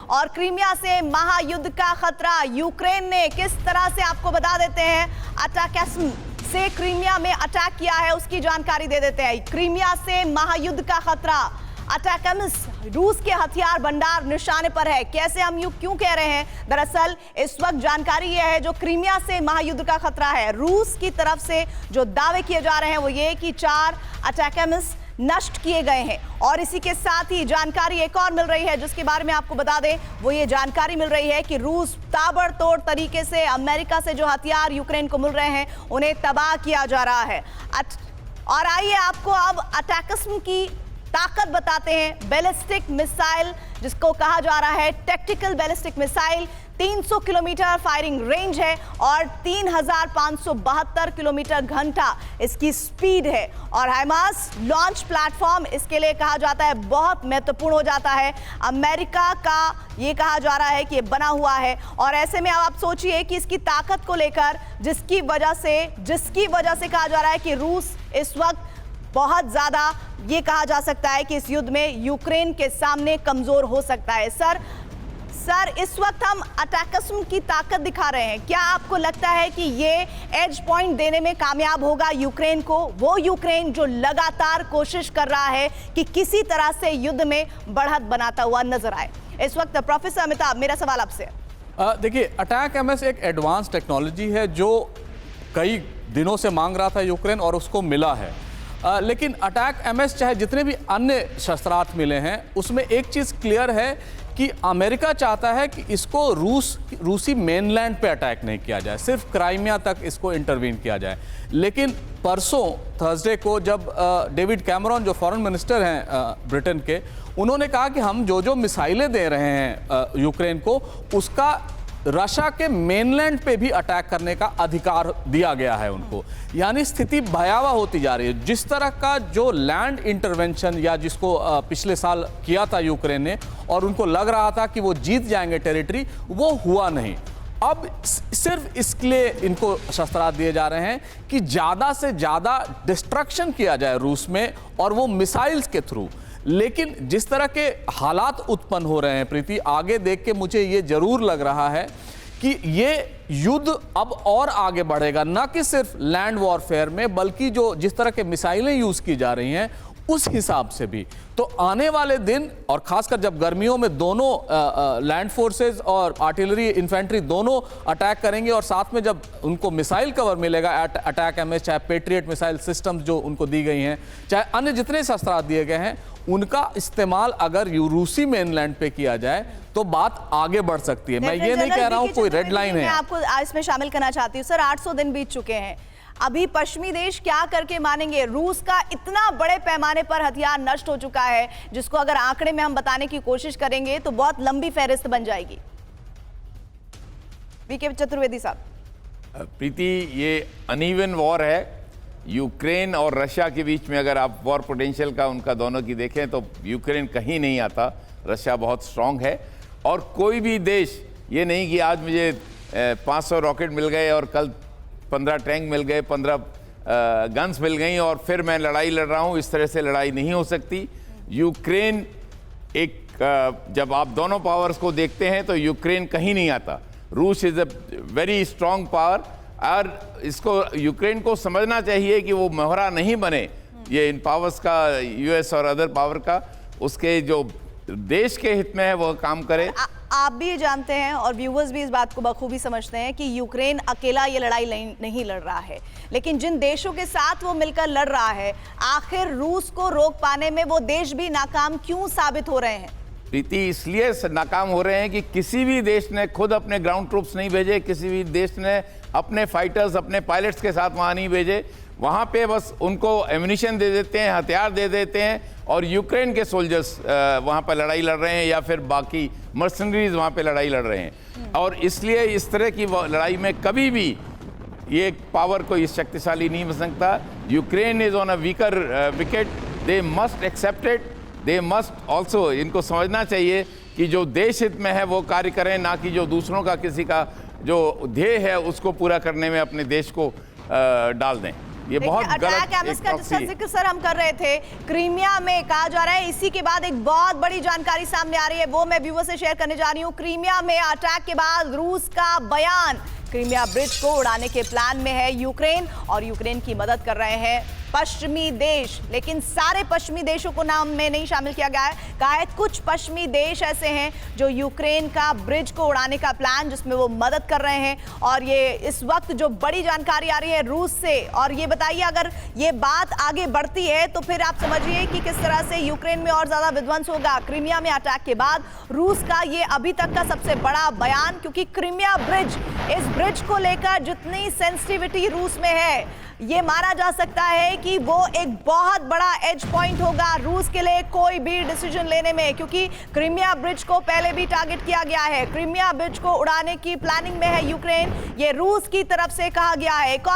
और क्रीमिया से महायुद्ध का खतरा, यूक्रेन ने किस तरह से, आपको बता देते हैं, अटैकस्म से क्रीमिया में अटैक किया है, उसकी जानकारी दे देते हैं। क्रीमिया से महायुद्ध का खतरा, अटैकम्स रूस के हथियार भंडार निशाने पर है। कैसे हम क्यों कह रहे हैं? दरअसल इस वक्त जानकारी यह है, जो क्रीमिया से महायुद्ध का खतरा है, रूस की तरफ से जो दावे किए जा रहे हैं वो ये कि 4 अटैकम्स नष्ट किए गए हैं। और इसी के साथ ही जानकारी एक और मिल रही है, जिसके बारे में आपको बता दें, वो ये जानकारी मिल रही है कि रूस ताबड़तोड़ तरीके से अमेरिका से जो हथियार यूक्रेन को मिल रहे हैं उन्हें तबाह किया जा रहा है। और आइए आपको अब अटैकस्म की ताकत बताते हैं। बैलिस्टिक मिसाइल, जिसको कहा जा रहा है tactical ballistic missile, 300 kilometre firing range है और 3572 किलोमीटर घंटा इसकी स्पीड है। और हाइमार्स लॉन्च प्लेटफॉर्म इसके लिए कहा जाता है बहुत महत्वपूर्ण हो जाता है। अमेरिका का ये कहा जा रहा है कि ये बना हुआ है। और ऐसे में अब आप सोचिए कि इसकी ताकत को लेकर जिसकी वजह से कहा जा रहा है कि रूस इस वक्त बहुत ज्यादा, ये कहा जा सकता है कि इस युद्ध में यूक्रेन के सामने कमजोर हो सकता है। सर इस वक्त हम अटैकस्म की ताकत दिखा रहे हैं, क्या आपको लगता है कि ये एज पॉइंट देने में कामयाब होगा यूक्रेन को? वो यूक्रेन जो लगातार कोशिश कर रहा है कि किसी तरह से युद्ध में बढ़त बनाता हुआ नजर आए। इस वक्त प्रोफेसर अमिताभ, मेरा सवाल आपसे। देखिए, अटैक एमएस एक एडवांस टेक्नोलॉजी है जो कई दिनों से मांग रहा था यूक्रेन और उसको मिला है। लेकिन अटैक एमएस चाहे जितने भी अन्य शस्त्रास्त्र मिले हैं, उसमें एक चीज़ क्लियर है कि अमेरिका चाहता है कि इसको रूसी मेनलैंड पे अटैक नहीं किया जाए, सिर्फ क्राइमिया तक इसको इंटरवीन किया जाए। लेकिन परसों थर्सडे को जब डेविड कैमरॉन जो फॉरेन मिनिस्टर हैं ब्रिटेन के, उन्होंने कहा कि हम जो मिसाइलें दे रहे हैं यूक्रेन को, उसका रशिया के मेनलैंड पे भी अटैक करने का अधिकार दिया गया है उनको। यानी स्थिति भयावह होती जा रही है। जिस तरह का जो लैंड इंटरवेंशन या जिसको पिछले साल किया था यूक्रेन ने, और उनको लग रहा था कि वो जीत जाएंगे टेरिटरी, वो हुआ नहीं। अब सिर्फ इसलिए इनको शस्त्रास्त्र दिए जा रहे हैं कि ज़्यादा से ज़्यादा डिस्ट्रक्शन किया जाए रूस में, और वो मिसाइल्स के थ्रू। लेकिन जिस तरह के हालात उत्पन्न हो रहे हैं प्रीति, आगे देख के मुझे ये जरूर लग रहा है कि ये युद्ध अब और आगे बढ़ेगा, ना कि सिर्फ लैंड वॉरफेयर में, बल्कि जिस तरह के मिसाइलें यूज़ की जा रही हैं उस हिसाब से भी। तो आने वाले दिन, और खासकर जब गर्मियों में दोनों लैंड फोर्सेस और आर्टिलरी इन्फेंट्री दोनों अटैक करेंगे, और साथ में जब उनको मिसाइल कवर मिलेगा, अटैक एमएस, चाहे पेट्रियट मिसाइल सिस्टम्स जो उनको दी गई हैं, चाहे अन्य जितने शस्त्रास्त्र दिए गए हैं, उनका इस्तेमाल अगर रूसी मेनलैंड पे किया जाए तो बात आगे बढ़ सकती है। मैं ये नहीं कह रहा हूँ कोई रेड लाइन है। मैं आपको इसमें शामिल करना चाहती हूँ। सर 800 दिन बीत चुके हैं, अभी पश्चिमी देश क्या करके मानेंगे? रूस का इतना बड़े पैमाने पर हथियार नष्ट हो चुका है, जिसको अगर आंकड़े में हम बताने की कोशिश करेंगे तो बहुत लंबी फहरिस्त बन जाएगी। वीके चतुर्वेदी साहब। प्रीति, ये अनइवन वॉर है यूक्रेन और रशिया के बीच में। अगर आप वॉर पोटेंशियल का उनका दोनों की देखें तो यूक्रेन कहीं नहीं आता, रशिया बहुत स्ट्रांग है। और कोई भी देश ये नहीं कि आज मुझे 500 रॉकेट मिल गए और कल 15 टैंक मिल गए, 15 गन्स मिल गई और फिर मैं लड़ाई लड़ रहा हूँ, इस तरह से लड़ाई नहीं हो सकती। यूक्रेन जब आप दोनों पावर्स को देखते हैं तो यूक्रेन कहीं नहीं आता। रूस is a very strong power, और इसको यूक्रेन को समझना चाहिए कि वो मोहरा नहीं बने ये इन पावर्स का, यूएस और अदर पावर का। उसके जो देश के हित में है वो काम करे। आप भी ये जानते हैं और व्यूअर्स भी इस बात को बखूबी समझते हैं कि यूक्रेन अकेला ये लड़ाई नहीं लड़ रहा है, लेकिन जिन देशों के साथ वो मिलकर लड़ रहा है, आखिर रूस को रोक पाने में वो देश भी नाकाम क्यों साबित हो रहे हैं? प्रीति, इसलिए नाकाम हो रहे हैं कि किसी भी देश ने खुद अपने ग्राउंड ट्रूप्स नहीं भेजे, किसी भी देश ने अपने फाइटर्स, अपने पायलट्स के साथ वहाँ नहीं भेजे। वहाँ पे बस उनको एम्यूनिशन दे देते हैं, हथियार दे देते हैं, और यूक्रेन के सोल्जर्स वहाँ पर लड़ाई लड़ रहे हैं, या फिर बाकी मर्सनरीज वहाँ पे लड़ाई लड़ रहे हैं। और इसलिए इस तरह की लड़ाई में कभी भी ये पावर कोई शक्तिशाली नहीं बन सकता। Ukraine is on a weaker wicket, they must accept it, they must also, इनको समझना चाहिए कि जो देश हित में है वो कार्य करें, ना कि जो दूसरों का किसी का जो ध्येय है उसको पूरा करने में अपने देश को डाल दें। ये बहुत अटैक गलत एमएस एक का जिसका proxy- जिक्र सर हम कर रहे थे, क्रीमिया में कहा जा रहा है, इसी के बाद एक बहुत बड़ी जानकारी सामने आ रही है, वो मैं व्यूअर से शेयर करने जा रही हूँ। क्रीमिया में अटैक के बाद रूस का बयान, क्रीमिया ब्रिज को उड़ाने के प्लान में है यूक्रेन और यूक्रेन की मदद कर रहे हैं पश्चिमी देश, लेकिन सारे पश्चिमी देशों को नाम में नहीं शामिल किया गया है। कहा है कुछ पश्चिमी देश ऐसे हैं जो यूक्रेन का ब्रिज को उड़ाने का प्लान, जिसमें वो मदद कर रहे हैं। और ये इस वक्त जो बड़ी जानकारी आ रही है रूस से, और ये बताइए अगर ये बात आगे बढ़ती है तो फिर आप समझिए कि किस तरह से यूक्रेन में और ज्यादा विध्वंस होगा। क्रीमिया में अटैक के बाद रूस का ये अभी तक का सबसे बड़ा बयान, क्योंकि क्रीमिया ब्रिज, इस ब्रिज को लेकर जितनी सेंसिटिविटी रूस में है, ये माना जा सकता है कि वो एक बहुत बड़ा एज पॉइंट होगा रूस के लिए कोई भी डिसीजन लेने में, क्योंकि क्रीमिया ब्रिज को पहले भी टारगेट किया गया है। क्रीमिया ब्रिज को उड़ाने की प्लानिंग में है यूक्रेन, ये रूस की तरफ से कहा गया है।